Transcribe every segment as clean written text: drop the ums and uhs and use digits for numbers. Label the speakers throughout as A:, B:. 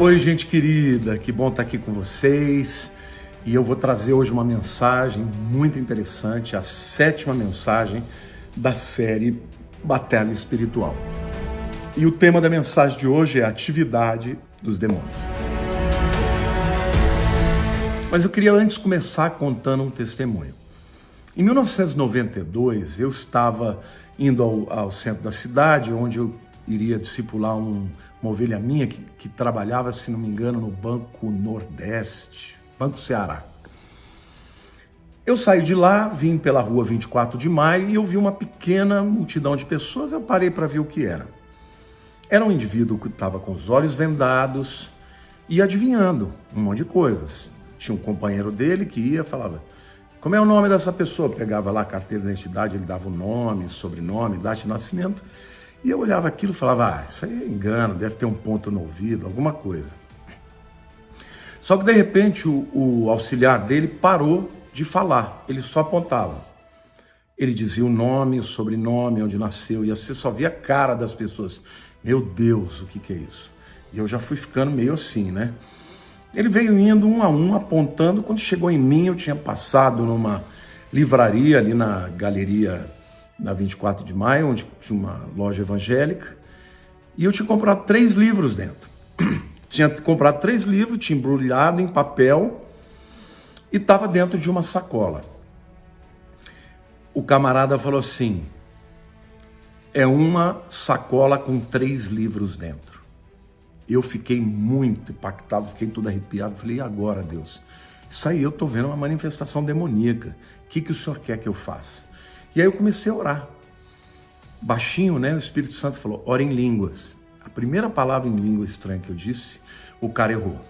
A: Oi, gente querida, que bom estar aqui com vocês. E eu vou trazer hoje uma mensagem muito interessante, a 7ª mensagem da série Batalha Espiritual. E o tema da mensagem de hoje é a atividade dos demônios. Mas eu queria antes começar contando um testemunho. Em 1992, eu estava indo ao centro da cidade, onde eu iria discipular uma ovelha minha que trabalhava, se não me engano, no Banco Nordeste, Banco Ceará. Eu saí de lá, vim pela rua 24 de maio e eu vi uma pequena multidão de pessoas. Eu parei para ver o que era. Era um indivíduo que estava com os olhos vendados e adivinhando um monte de coisas. Tinha um companheiro dele que ia e falava: como é o nome dessa pessoa? Eu pegava lá a carteira de identidade, ele dava o nome, sobrenome, data de nascimento. E eu olhava aquilo e falava: isso aí é engano, deve ter um ponto no ouvido, alguma coisa. Só que de repente o auxiliar dele parou de falar, ele só apontava. Ele dizia o nome, o sobrenome, onde nasceu, e você só via a cara das pessoas. Meu Deus, o que é isso? E eu já fui ficando meio assim, né? Ele veio indo um a um, apontando. Quando chegou em mim, eu tinha passado numa livraria ali na galeria na 24 de maio, onde tinha uma loja evangélica, e eu tinha comprado 3 livros dentro. Tinha comprado 3 livros, tinha embrulhado em papel e estava dentro de uma sacola. O camarada falou assim: é uma sacola com 3 livros dentro. Eu fiquei muito impactado, fiquei todo arrepiado. Falei: e agora, Deus? Isso aí eu estou vendo uma manifestação demoníaca. O que o Senhor quer que eu faça? E aí eu comecei a orar. Baixinho, né? O Espírito Santo falou: ora em línguas. A primeira palavra em língua estranha que eu disse, o cara errou.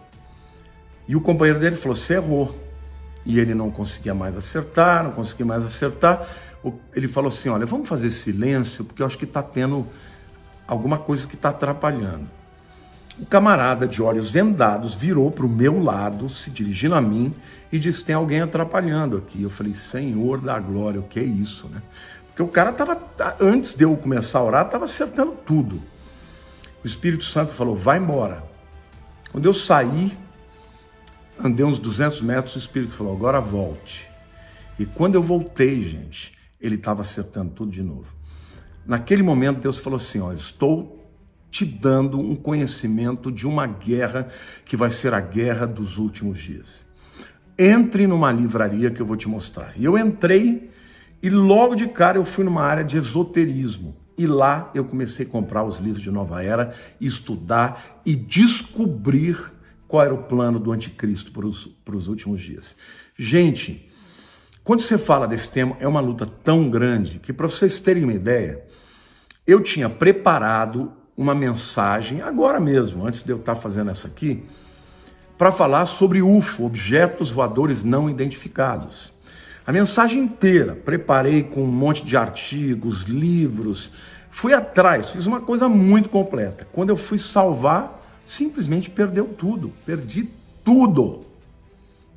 A: E o companheiro dele falou: você errou. E ele não conseguia mais acertar, Ele falou assim: olha, vamos fazer silêncio, porque eu acho que está tendo alguma coisa que está atrapalhando. O camarada de olhos vendados virou para o meu lado, se dirigindo a mim, e disse: tem alguém atrapalhando aqui. Eu falei: Senhor da glória, o que é isso, né? Porque o cara estava, antes de eu começar a orar, estava acertando tudo. O Espírito Santo falou: vai embora. Quando eu saí, andei uns 200 metros, o Espírito falou: agora volte. E quando eu voltei, gente, ele estava acertando tudo de novo. Naquele momento, Deus falou assim: olha, estou te dando um conhecimento de uma guerra que vai ser a guerra dos últimos dias. Entre numa livraria que eu vou te mostrar. E eu entrei e logo de cara eu fui numa área de esoterismo. E lá eu comecei a comprar os livros de Nova Era, estudar e descobrir qual era o plano do anticristo para os últimos dias. Gente, quando você fala desse tema, é uma luta tão grande que, para vocês terem uma ideia, eu tinha preparado uma mensagem, agora mesmo, antes de eu estar fazendo essa aqui, para falar sobre UFO, objetos voadores não identificados. A mensagem inteira, preparei com um monte de artigos, livros, fui atrás, fiz uma coisa muito completa. Quando eu fui salvar, simplesmente perdi tudo.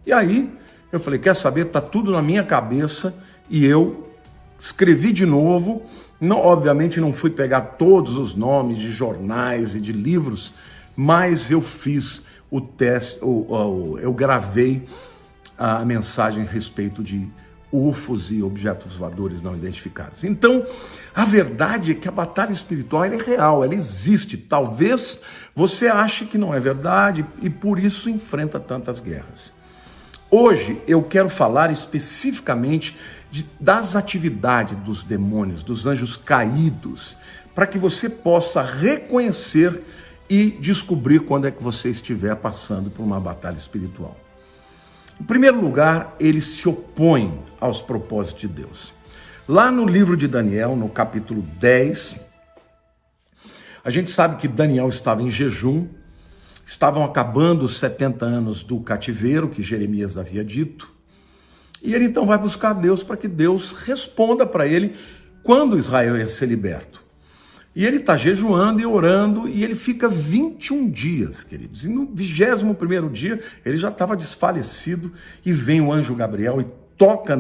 A: E aí, eu falei: quer saber, tá tudo na minha cabeça, e eu escrevi de novo. Não, obviamente não fui pegar todos os nomes de jornais e de livros, mas eu fiz o teste, eu gravei a mensagem a respeito de UFOs e objetos voadores não identificados. Então, a verdade é que a batalha espiritual é real, ela existe. Talvez você ache que não é verdade e por isso enfrenta tantas guerras. Hoje eu quero falar especificamente das atividades dos demônios, dos anjos caídos, para que você possa reconhecer e descobrir quando é que você estiver passando por uma batalha espiritual. Em primeiro lugar, eles se opõem aos propósitos de Deus. Lá no livro de Daniel, no capítulo 10, a gente sabe que Daniel estava em jejum. Estavam acabando os 70 anos do cativeiro, que Jeremias havia dito. E ele então vai buscar Deus para que Deus responda para ele quando Israel ia ser liberto. E ele está jejuando e orando, e ele fica 21 dias, queridos. E no 21º dia, ele já estava desfalecido, e vem o anjo Gabriel e toca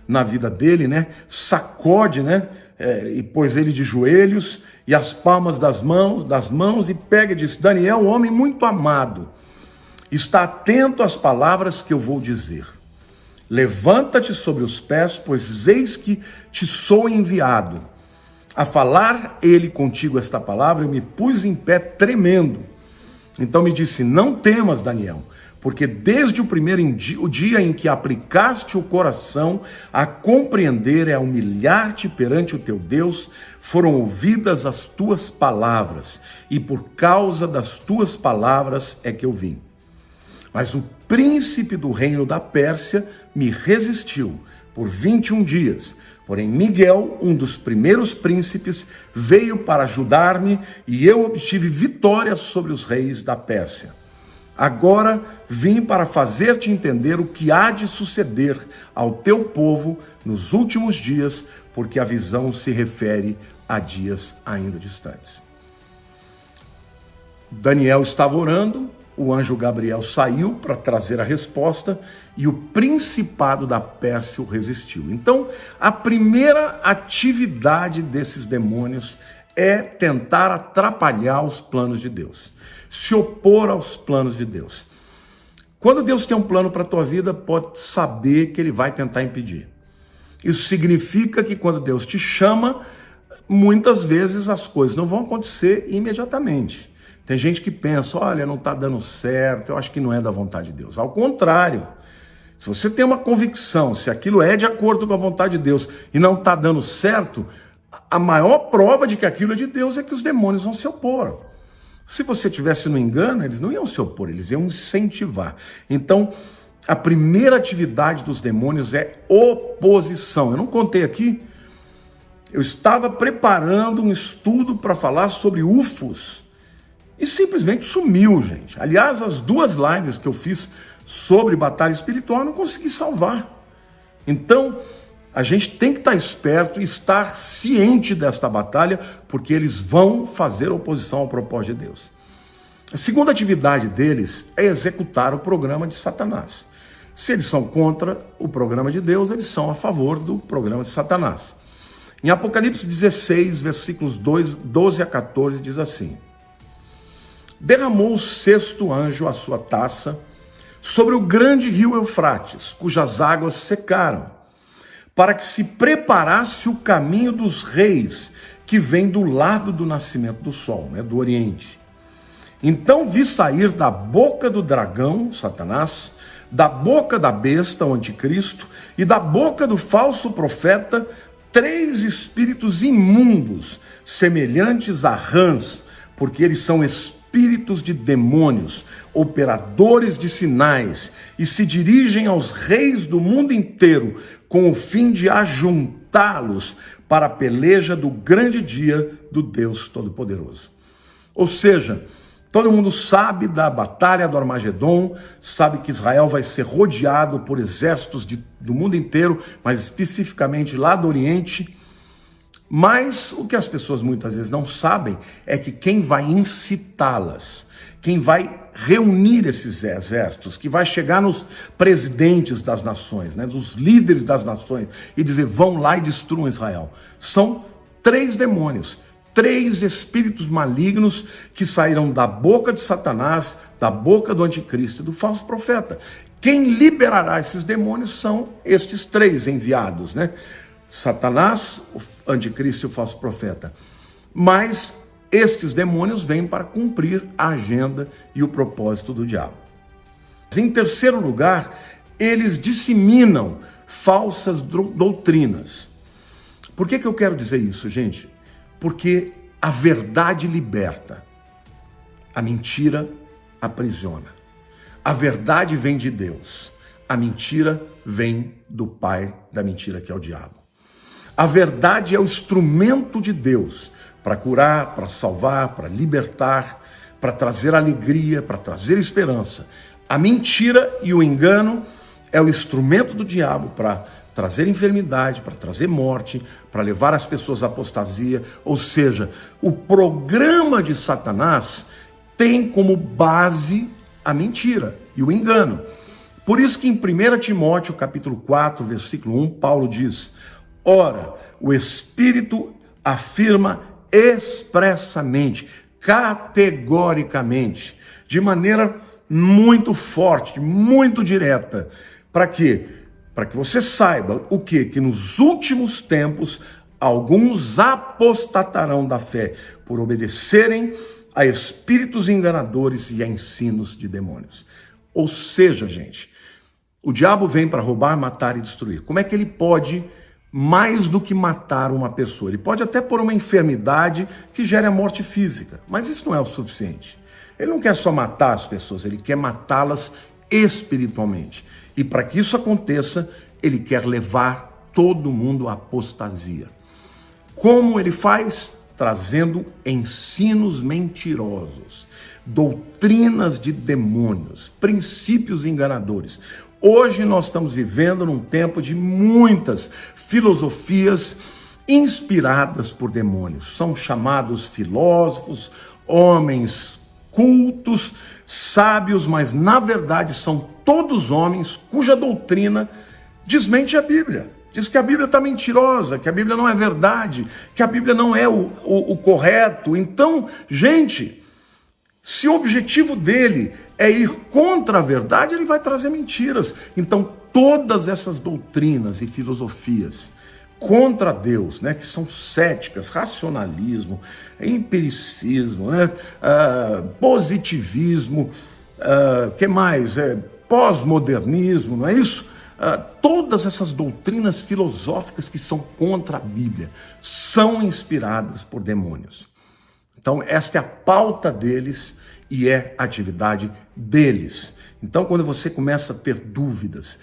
A: na vida dele, né? Sacode, né? E pôs ele de joelhos e as palmas das mãos e pega e diz: Daniel, homem muito amado, está atento às palavras que eu vou dizer. Levanta-te sobre os pés, pois eis que te sou enviado. A falar ele contigo esta palavra, eu me pus em pé tremendo. Então me disse: não temas, Daniel, porque desde o dia em que aplicaste o coração a compreender e a humilhar-te perante o teu Deus, foram ouvidas as tuas palavras, e por causa das tuas palavras é que eu vim. Mas o príncipe do reino da Pérsia me resistiu por 21 dias. Porém, Miguel, um dos primeiros príncipes, veio para ajudar-me e eu obtive vitória sobre os reis da Pérsia. Agora vim para fazer-te entender o que há de suceder ao teu povo nos últimos dias, porque a visão se refere a dias ainda distantes. Daniel estava orando, o anjo Gabriel saiu para trazer a resposta e o principado da Pérsia o resistiu. Então, a primeira atividade desses demônios é tentar atrapalhar os planos de Deus, se opor aos planos de Deus. Quando Deus tem um plano para a tua vida, pode saber que ele vai tentar impedir. Isso significa que quando Deus te chama, muitas vezes as coisas não vão acontecer imediatamente. Tem gente que pensa: olha, não está dando certo, eu acho que não é da vontade de Deus. Ao contrário, se você tem uma convicção, se aquilo é de acordo com a vontade de Deus e não está dando certo, a maior prova de que aquilo é de Deus é que os demônios vão se opor. Se você tivesse no engano, eles não iam se opor, eles iam incentivar. Então, a primeira atividade dos demônios é oposição. Eu não contei aqui, eu estava preparando um estudo para falar sobre UFOs e simplesmente sumiu, gente. Aliás, as 2 lives que eu fiz sobre batalha espiritual eu não consegui salvar. Então, a gente tem que estar esperto e estar ciente desta batalha, porque eles vão fazer oposição ao propósito de Deus. A segunda atividade deles é executar o programa de Satanás. Se eles são contra o programa de Deus, eles são a favor do programa de Satanás. Em Apocalipse 16, versículos 12 a 14, diz assim: derramou o 6º anjo a sua taça sobre o grande rio Eufrates, cujas águas secaram, para que se preparasse o caminho dos reis, que vem do lado do nascimento do sol, do Oriente. Então vi sair da boca do dragão, Satanás, da boca da besta, o anticristo, e da boca do falso profeta, 3 espíritos imundos, semelhantes a rãs, porque eles são espíritos de demônios, operadores de sinais, e se dirigem aos reis do mundo inteiro, com o fim de ajuntá-los para a peleja do grande dia do Deus Todo-Poderoso. Ou seja, todo mundo sabe da batalha do Armagedon, sabe que Israel vai ser rodeado por exércitos do mundo inteiro, mas especificamente lá do Oriente. Mas o que as pessoas muitas vezes não sabem é que quem vai incitá-las, quem vai reunir esses exércitos, que vai chegar nos presidentes das nações, dos líderes das nações, e dizer: vão lá e destruam Israel, são 3 demônios, 3 espíritos malignos que saíram da boca de Satanás, da boca do anticristo e do falso profeta. Quem liberará esses demônios são estes 3 enviados, Satanás, o anticristo e o falso profeta. Mas estes demônios vêm para cumprir a agenda e o propósito do diabo. Em terceiro lugar, eles disseminam falsas doutrinas. Por que eu quero dizer isso, gente? Porque a verdade liberta, a mentira aprisiona. A verdade vem de Deus, a mentira vem do pai da mentira, que é o diabo. A verdade é o instrumento de Deus para curar, para salvar, para libertar, para trazer alegria, para trazer esperança. A mentira e o engano é o instrumento do diabo para trazer enfermidade, para trazer morte, para levar as pessoas à apostasia. Ou seja, o programa de Satanás tem como base a mentira e o engano. Por isso que em 1 Timóteo, capítulo 4, versículo 1, Paulo diz: ora, o Espírito afirma expressamente, categoricamente, de maneira muito forte, muito direta. Para quê? Para que você saiba o quê? Que nos últimos tempos alguns apostatarão da fé por obedecerem a espíritos enganadores e a ensinos de demônios. Ou seja, gente, o diabo vem para roubar, matar e destruir. Como é que ele pode, mais do que matar uma pessoa? Ele pode até pôr uma enfermidade que gere a morte física, mas isso não é o suficiente. Ele não quer só matar as pessoas, ele quer matá-las espiritualmente. E para que isso aconteça, ele quer levar todo mundo à apostasia. Como ele faz? Trazendo ensinos mentirosos, doutrinas de demônios, princípios enganadores. Hoje nós estamos vivendo num tempo de muitas filosofias inspiradas por demônios. São chamados filósofos, homens cultos, sábios, mas na verdade são todos homens cuja doutrina desmente a Bíblia. Diz que a Bíblia está mentirosa, que a Bíblia não é verdade, que a Bíblia não é o correto. Então, gente, se o objetivo dele é ir contra a verdade, ele vai trazer mentiras. Então, todas essas doutrinas e filosofias contra Deus, né, que são céticas, racionalismo, empiricismo, né, positivismo, que mais? Pós-modernismo, não é isso? Todas essas doutrinas filosóficas que são contra a Bíblia são inspiradas por demônios. Então, esta é a pauta deles e é a atividade deles. Então, quando você começa a ter dúvidas,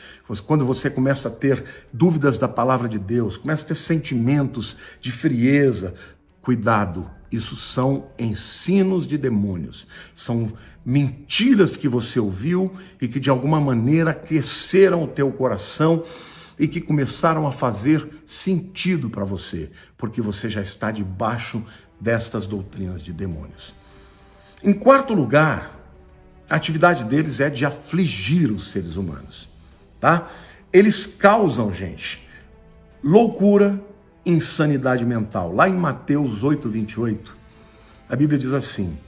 A: quando você começa a ter dúvidas da palavra de Deus, começa a ter sentimentos de frieza, cuidado, isso são ensinos de demônios, são mentiras que você ouviu e que de alguma maneira aqueceram o teu coração e que começaram a fazer sentido para você, porque você já está debaixo destas doutrinas de demônios. Em quarto lugar, a atividade deles é de afligir os seres humanos, tá? Eles causam, gente, loucura, insanidade mental. Lá em Mateus 8:28, a Bíblia diz assim: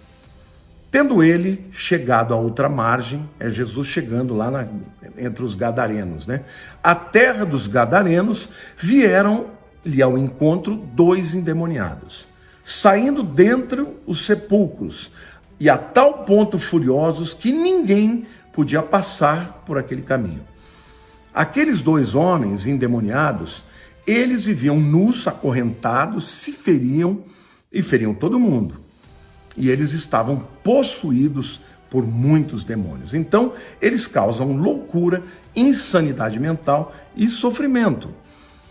A: tendo ele chegado à outra margem, é Jesus chegando lá entre os gadarenos, né? A terra dos gadarenos, vieram-lhe ao encontro 2 endemoniados, saindo dentre os sepulcros, e a tal ponto furiosos que ninguém podia passar por aquele caminho. Aqueles 2 homens endemoniados, eles viviam nus, acorrentados, se feriam e feriam todo mundo. E eles estavam possuídos por muitos demônios. Então, eles causam loucura, insanidade mental e sofrimento.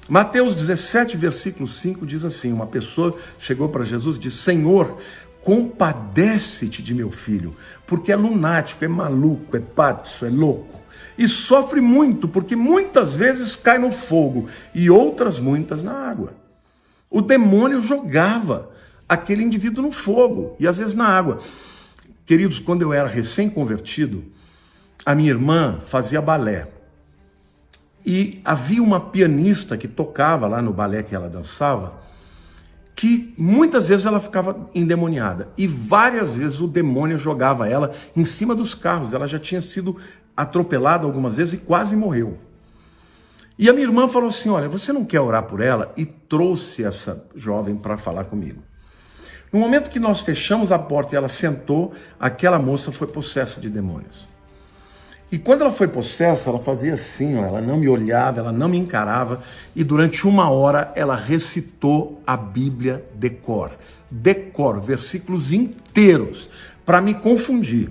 A: Mateus 17, versículo 5 diz assim: uma pessoa chegou para Jesus e disse: Senhor, compadece-te de meu filho, porque é lunático, é maluco, é pato, é louco, e sofre muito, porque muitas vezes cai no fogo e outras muitas na água. O demônio jogava aquele indivíduo no fogo e às vezes na água. Queridos, quando eu era recém-convertido, a minha irmã fazia balé. E havia uma pianista que tocava lá no balé que ela dançava, que muitas vezes ela ficava endemoniada. E várias vezes o demônio jogava ela em cima dos carros. Ela já tinha sido atropelada algumas vezes e quase morreu. E a minha irmã falou assim: olha, você não quer orar por ela? E trouxe essa jovem para falar comigo. No momento que nós fechamos a porta e ela sentou, aquela moça foi possessa de demônios. E quando ela foi possessa, ela fazia assim, ó, ela não me olhava, ela não me encarava, e durante 1 hora ela recitou a Bíblia de cor, versículos inteiros, para me confundir.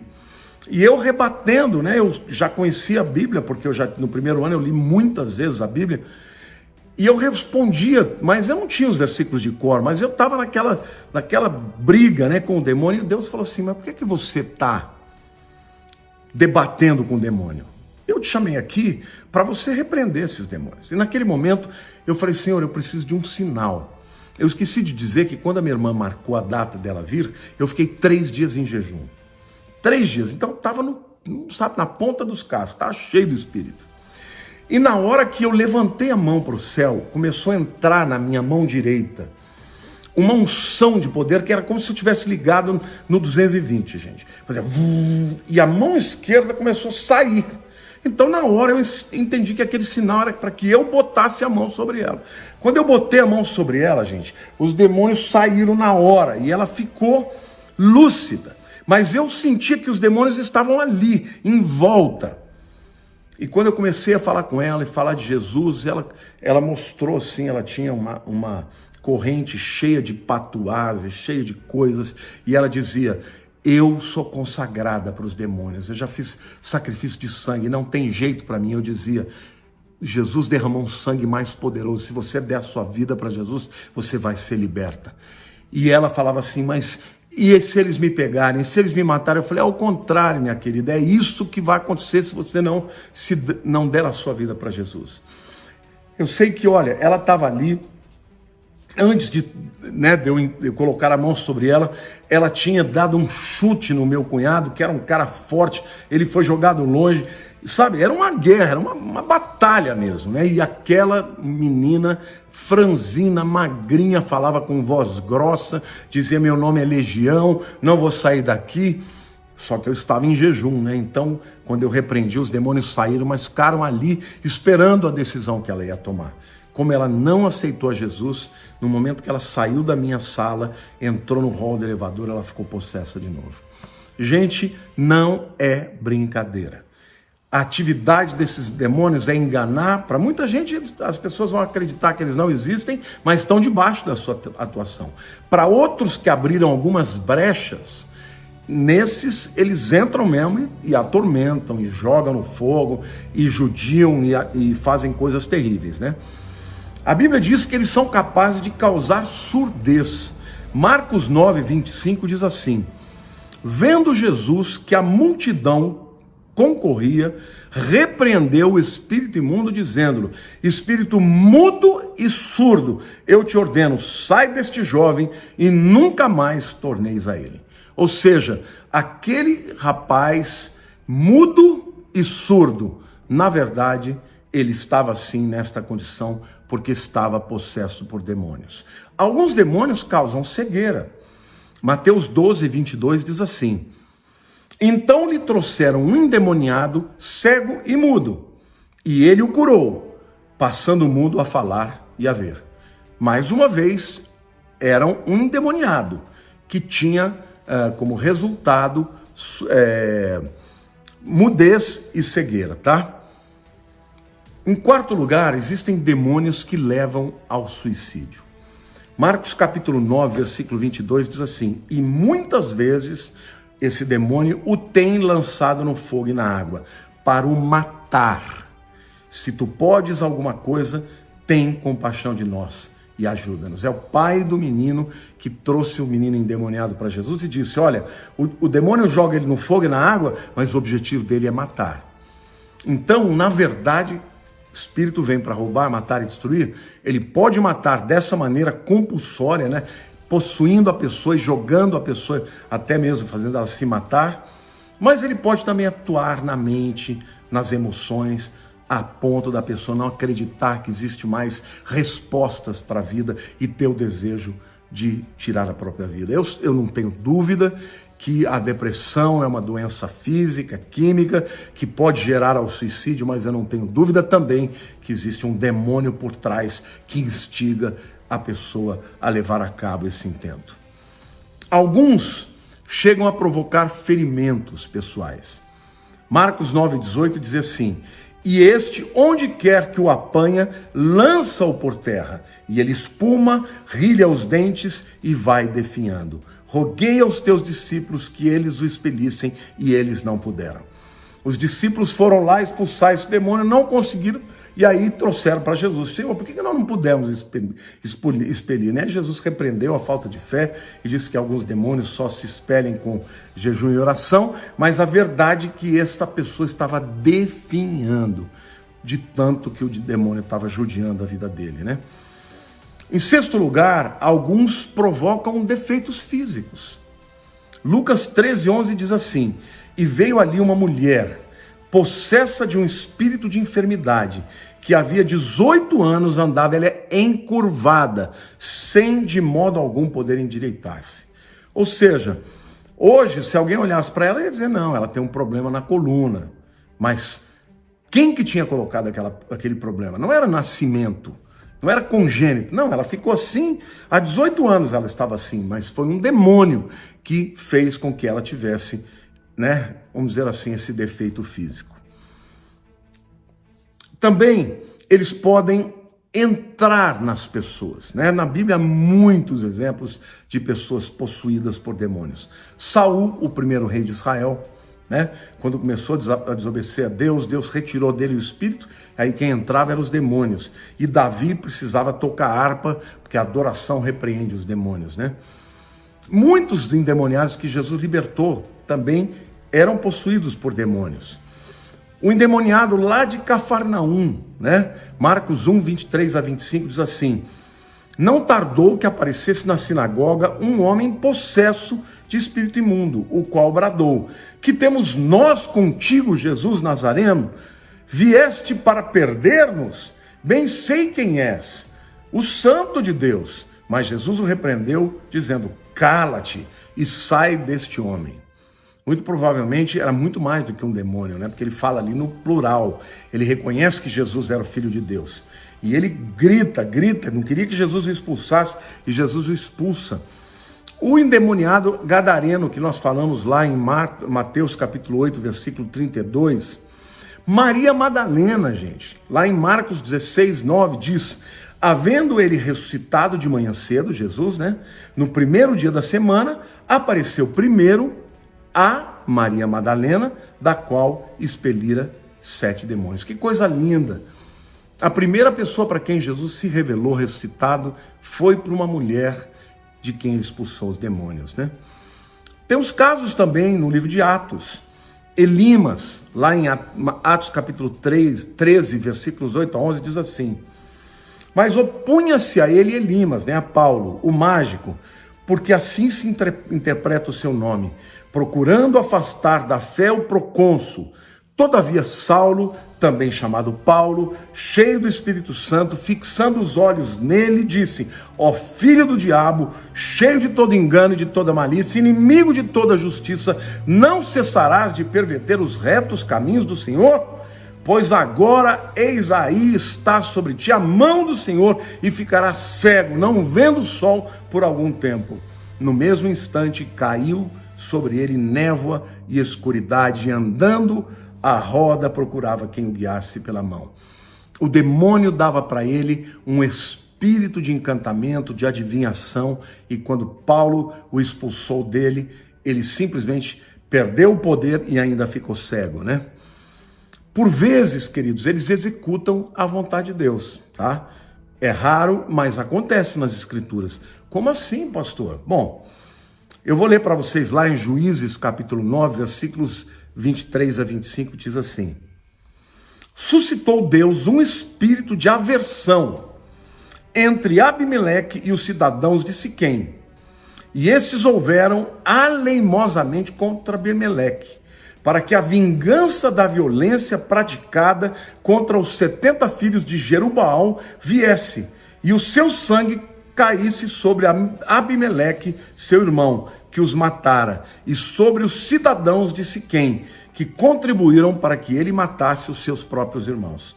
A: E eu rebatendo, né, eu já conhecia a Bíblia, porque no primeiro ano eu li muitas vezes a Bíblia, e eu respondia, mas eu não tinha os versículos de cor, mas eu estava naquela briga, né, com o demônio, e Deus falou assim: mas por que você está debatendo com o demônio? Eu te chamei aqui para você repreender esses demônios. E naquele momento eu falei: Senhor, eu preciso de um sinal. Eu esqueci de dizer que quando a minha irmã marcou a data dela vir, eu fiquei 3 dias em jejum. 3 dias. Então estava no sabe, na ponta dos cascos, estava cheio do Espírito. E na hora que eu levantei a mão para o céu, começou a entrar na minha mão direita uma unção de poder que era como se eu tivesse ligado no 220, gente. Fazia... E a mão esquerda começou a sair. Então, na hora, eu entendi que aquele sinal era para que eu botasse a mão sobre ela. Quando eu botei a mão sobre ela, gente, os demônios saíram na hora e ela ficou lúcida. Mas eu sentia que os demônios estavam ali, em volta. E quando eu comecei a falar com ela e falar de Jesus, ela mostrou assim, ela tinha uma corrente cheia de patuás, cheia de coisas, e ela dizia: eu sou consagrada para os demônios, eu já fiz sacrifício de sangue, não tem jeito para mim. Eu dizia: Jesus derramou um sangue mais poderoso, se você der a sua vida para Jesus, você vai ser liberta. E ela falava assim: mas e se eles me pegarem, se eles me matarem? Eu falei: ao contrário, minha querida, é isso que vai acontecer se você não der a sua vida para Jesus. Eu sei que, olha, ela estava ali, antes de eu colocar a mão sobre ela, ela tinha dado um chute no meu cunhado, que era um cara forte, ele foi jogado longe, sabe, era uma guerra, era uma batalha mesmo, né? E aquela menina franzina, magrinha, falava com voz grossa, dizia: meu nome é Legião, não vou sair daqui. Só que eu estava em jejum, né? Então, quando eu repreendi, os demônios saíram, mas ficaram ali esperando a decisão que ela ia tomar. Como ela não aceitou a Jesus, no momento que ela saiu da minha sala, entrou no hall do elevador, ela ficou possessa de novo. Gente, não é brincadeira. A atividade desses demônios é enganar. Para muita gente, as pessoas vão acreditar que eles não existem, mas estão debaixo da sua atuação. Para outros que abriram algumas brechas, nesses eles entram mesmo e atormentam, e jogam no fogo, e judiam e fazem coisas terríveis, né? A Bíblia diz que eles são capazes de causar surdez. Marcos 9:25 diz assim: vendo Jesus que a multidão concorria, repreendeu o espírito imundo, dizendo-lhe: espírito mudo e surdo, eu te ordeno, sai deste jovem e nunca mais torneis a ele. Ou seja, aquele rapaz mudo e surdo, na verdade, ele estava assim nesta condição porque estava possesso por demônios. Alguns demônios causam cegueira. Mateus 12:22 diz assim: então lhe trouxeram um endemoniado, cego e mudo, e ele o curou, passando o mudo a falar e a ver. Mais uma vez, era um endemoniado que tinha como resultado mudez e cegueira, tá? Em quarto lugar, existem demônios que levam ao suicídio. Marcos capítulo 9, versículo 22 diz assim: e muitas vezes esse demônio o tem lançado no fogo e na água para o matar. Se tu podes alguma coisa, tem compaixão de nós e ajuda-nos. É o pai do menino que trouxe o menino endemoniado para Jesus e disse: olha, o demônio joga ele no fogo e na água, mas o objetivo dele é matar. Então, na verdade, o espírito vem para roubar, matar e destruir. Ele pode matar dessa maneira compulsória, né? Possuindo a pessoa e jogando a pessoa, até mesmo fazendo ela se matar. Mas ele pode também atuar na mente, nas emoções, a ponto da pessoa não acreditar que existe mais respostas para a vida e ter o desejo de tirar a própria vida. Eu não tenho dúvida que a depressão é uma doença física, química, que pode gerar ao suicídio, mas eu não tenho dúvida também que existe um demônio por trás que instiga a pessoa a levar a cabo esse intento. Alguns chegam a provocar ferimentos pessoais. Marcos 9:18 diz assim: e este, onde quer que o apanha, lança-o por terra, e ele espuma, rilha os dentes e vai definhando. Roguei aos teus discípulos que eles o expelissem, e eles não puderam. Os discípulos foram lá expulsar esse demônio, não conseguiram, e aí trouxeram para Jesus: Senhor, por que nós não pudemos expelir? Né? Jesus repreendeu a falta de fé e disse que alguns demônios só se expelem com jejum e oração, mas a verdade é que esta pessoa estava definhando de tanto que o demônio estava judiando a vida dele, né? Em sexto lugar, alguns provocam defeitos físicos. Lucas 13:11 diz assim: e veio ali uma mulher, possessa de um espírito de enfermidade, que havia 18 anos andava ela encurvada, sem de modo algum poder endireitar-se. Ou seja, hoje, se alguém olhasse para ela, ia dizer, não, ela tem um problema na coluna. Mas quem que tinha colocado aquele problema? Não era nascimento, não era congênito, não, ela ficou assim, há 18 anos ela estava assim, mas foi um demônio que fez com que ela tivesse, né, vamos dizer assim, esse defeito físico. Também eles podem entrar nas pessoas, né? Na Bíblia há muitos exemplos de pessoas possuídas por demônios. Saul, o primeiro rei de Israel, né? Quando começou a desobedecer a Deus, Deus retirou dele o espírito, aí quem entrava eram os demônios. E Davi precisava tocar harpa, porque a adoração repreende os demônios, né? Muitos endemoniados que Jesus libertou também eram possuídos por demônios. O endemoniado lá de Cafarnaum, né? Marcos 1, 23 a 25 diz assim: não tardou que aparecesse na sinagoga um homem possesso de espírito imundo, o qual bradou: que temos nós contigo, Jesus Nazareno? Vieste para perder-nos? Bem sei quem és, o Santo de Deus. Mas Jesus o repreendeu, dizendo: cala-te e sai deste homem. Muito provavelmente era muito mais do que um demônio, né? Porque ele fala ali no plural. Ele reconhece que Jesus era o Filho de Deus. E ele grita, não queria que Jesus o expulsasse, e Jesus o expulsa. O endemoniado gadareno, que nós falamos lá em Mateus capítulo 8, versículo 32, Maria Madalena, gente, lá em Marcos 16, 9, diz: havendo ele ressuscitado de manhã cedo, Jesus, né? No primeiro dia da semana, apareceu primeiro a Maria Madalena, da qual expelira 7 demônios. Que coisa linda! A primeira pessoa para quem Jesus se revelou ressuscitado foi para uma mulher de quem ele expulsou os demônios, né? Tem uns casos também no livro de Atos. Elimas, lá em Atos capítulo 13, versículos 8 a 11, diz assim: mas opunha-se a ele Elimas, né, a Paulo, o mágico, porque assim se interpreta o seu nome, procurando afastar da fé o procônsul. Todavia Saulo, também chamado Paulo, cheio do Espírito Santo, fixando os olhos nele, disse: ó filho do diabo, cheio de todo engano e de toda malícia, inimigo de toda justiça, não cessarás de perverter os retos caminhos do Senhor? Pois agora, eis aí está sobre ti a mão do Senhor, e ficarás cego, não vendo o sol por algum tempo. No mesmo instante caiu sobre ele névoa e escuridade, e andando à roda procurava quem o guiasse pela mão. O demônio dava para ele um espírito de encantamento, de adivinhação, e quando Paulo o expulsou dele, ele simplesmente perdeu o poder e ainda ficou cego, né? Por vezes, queridos, eles executam a vontade de Deus, tá? É raro, mas acontece nas Escrituras. Como assim, pastor? Bom, eu vou ler para vocês lá em Juízes, capítulo 9, versículos 23 a 25, diz assim: suscitou Deus um espírito de aversão entre Abimeleque e os cidadãos de Siquém, e estes houveram aleimosamente contra Abimeleque, para que a vingança da violência praticada contra os 70 filhos de Jerubaal viesse, e o seu sangue caísse sobre Abimeleque, seu irmão, que os matara, e sobre os cidadãos de Siquém, que contribuíram para que ele matasse os seus próprios irmãos.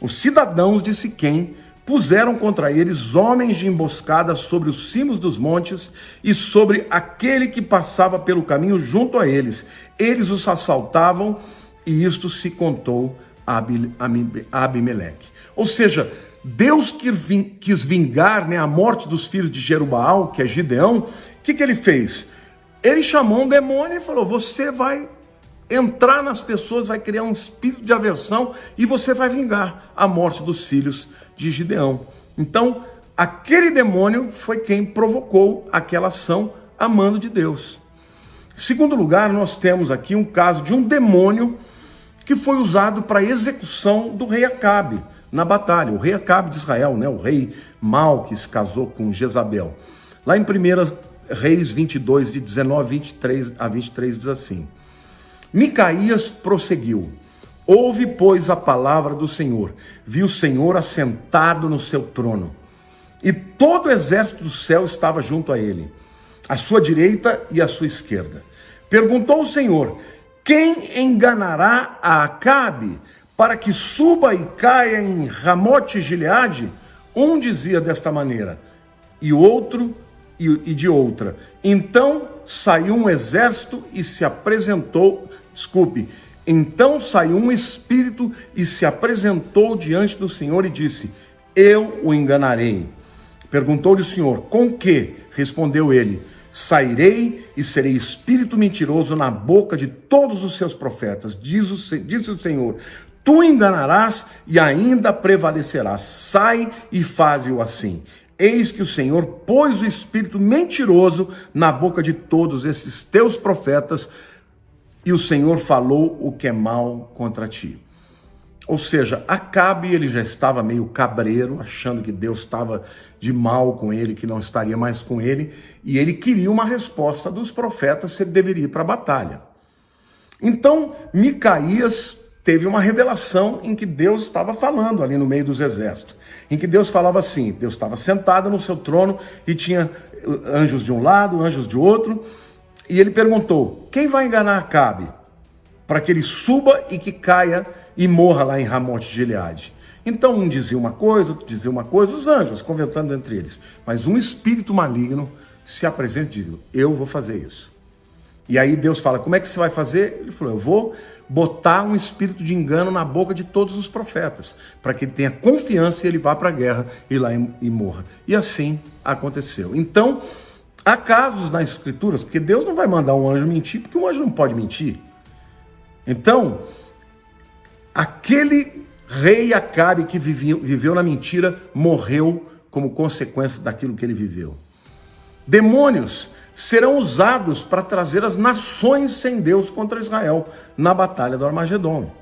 A: Os cidadãos de Siquém puseram contra eles homens de emboscada sobre os cimos dos montes e sobre aquele que passava pelo caminho junto a eles. Eles os assaltavam, e isto se contou a Abimeleque. Ou seja, Deus quis vingar, né, a morte dos filhos de Jerubaal, que é Gideão. O que ele fez? Ele chamou um demônio e falou: você vai entrar nas pessoas, vai criar um espírito de aversão e você vai vingar a morte dos filhos de Gideão. Então, aquele demônio foi quem provocou aquela ação a mando de Deus. Em segundo lugar, nós temos aqui um caso de um demônio que foi usado para a execução do rei Acabe na batalha. O rei Acabe de Israel, né, o rei mau que se casou com Jezabel. Lá em 1 Reis 22, de 19 a 23 diz assim: Micaías prosseguiu: ouve, pois, a palavra do Senhor. Viu o Senhor assentado no seu trono, e todo o exército do céu estava junto a ele, à sua direita e à sua esquerda. Perguntou o Senhor: quem enganará a Acabe para que suba e caia em Ramote-Gileade? Um dizia desta maneira, e outro e de outra. Então saiu um exército e se apresentou, então saiu um espírito e se apresentou diante do Senhor e disse: eu o enganarei. Perguntou-lhe o Senhor: com que? Respondeu ele: sairei e serei espírito mentiroso na boca de todos os seus profetas. Disse o Senhor: tu enganarás e ainda prevalecerás. Sai e faze-o assim. Eis que o Senhor pôs o espírito mentiroso na boca de todos esses teus profetas, e o Senhor falou o que é mal contra ti. Ou seja, Acabe, ele já estava meio cabreiro, achando que Deus estava de mal com ele, que não estaria mais com ele, e ele queria uma resposta dos profetas se ele deveria ir para a batalha. Então, Micaías teve uma revelação em que Deus estava falando ali no meio dos exércitos, em que Deus falava assim, Deus estava sentado no seu trono e tinha anjos de um lado, anjos de outro, e ele perguntou: quem vai enganar Acabe para que ele suba e que caia e morra lá em Ramote-Gileade? Então um dizia uma coisa, outro dizia uma coisa, os anjos conversando entre eles, mas um espírito maligno se apresenta e diz: eu vou fazer isso. E aí Deus fala: como é que você vai fazer? Ele falou: eu vou botar um espírito de engano na boca de todos os profetas, para que ele tenha confiança e ele vá para a guerra e lá e morra. E assim aconteceu. Então, há casos nas escrituras, porque Deus não vai mandar um anjo mentir, porque um anjo não pode mentir. Então, aquele rei Acabe que viveu na mentira, morreu como consequência daquilo que ele viveu. Demônios serão usados para trazer as nações sem Deus contra Israel na batalha do Armagedon.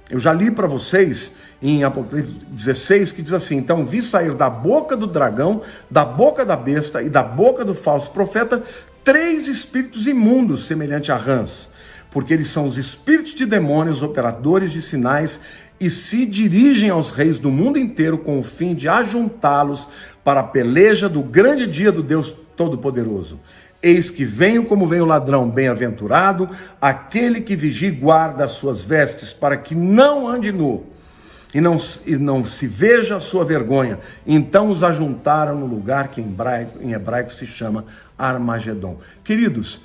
A: Eu já li para vocês em Apocalipse 16 que diz assim: então vi sair da boca do dragão, da boca da besta e da boca do falso profeta 3 espíritos imundos semelhantes a rãs, porque eles são os espíritos de demônios, operadores de sinais, e se dirigem aos reis do mundo inteiro com o fim de ajuntá-los para a peleja do grande dia do Deus Todo-Poderoso. Eis que venho como vem o ladrão, bem-aventurado aquele que vigia e guarda as suas vestes, para que não ande nu, e não se veja a sua vergonha. Então os ajuntaram no lugar que em hebraico se chama Armagedon. Queridos,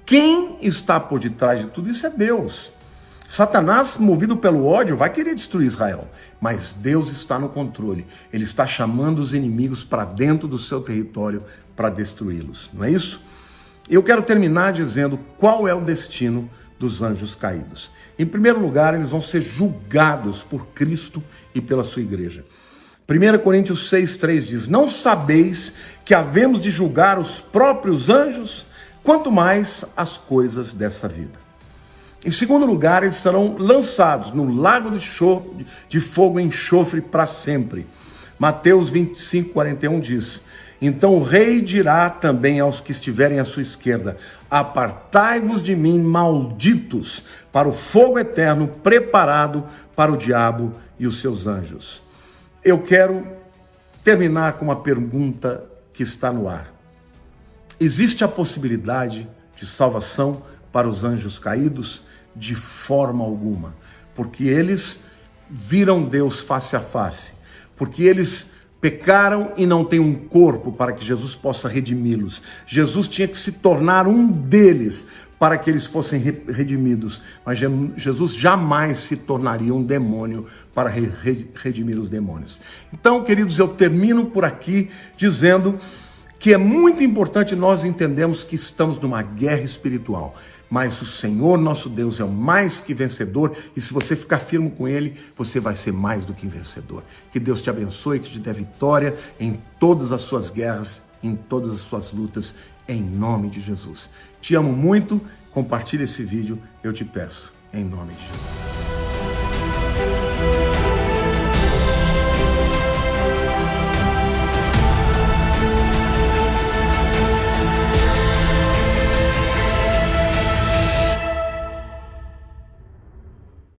A: quem está por detrás de tudo isso é Deus. Satanás, movido pelo ódio, vai querer destruir Israel, mas Deus está no controle. Ele está chamando os inimigos para dentro do seu território para destruí-los, não é isso? Eu quero terminar dizendo qual é o destino dos anjos caídos. Em primeiro lugar, eles vão ser julgados por Cristo e pela sua igreja. 1 Coríntios 6,3 diz: não sabeis que havemos de julgar os próprios anjos, quanto mais as coisas dessa vida. Em segundo lugar, eles serão lançados no lago de fogo e enxofre para sempre. Mateus 25:41 diz: então o rei dirá também aos que estiverem à sua esquerda: apartai-vos de mim, malditos, para o fogo eterno preparado para o diabo e os seus anjos. Eu quero terminar com uma pergunta que está no ar. Existe a possibilidade de salvação para os anjos caídos? De forma alguma, porque eles viram Deus face a face, porque eles pecaram e não têm um corpo para que Jesus possa redimi-los. Jesus tinha que se tornar um deles para que eles fossem redimidos, mas Jesus jamais se tornaria um demônio para redimir os demônios. Então, queridos, eu termino por aqui dizendo que é muito importante nós entendermos que estamos numa guerra espiritual, mas o Senhor nosso Deus é o mais que vencedor, e se você ficar firme com Ele, você vai ser mais do que vencedor. Que Deus te abençoe, que te dê vitória em todas as suas guerras, em todas as suas lutas, em nome de Jesus. Te amo muito, compartilhe esse vídeo, eu te peço, em nome de Jesus.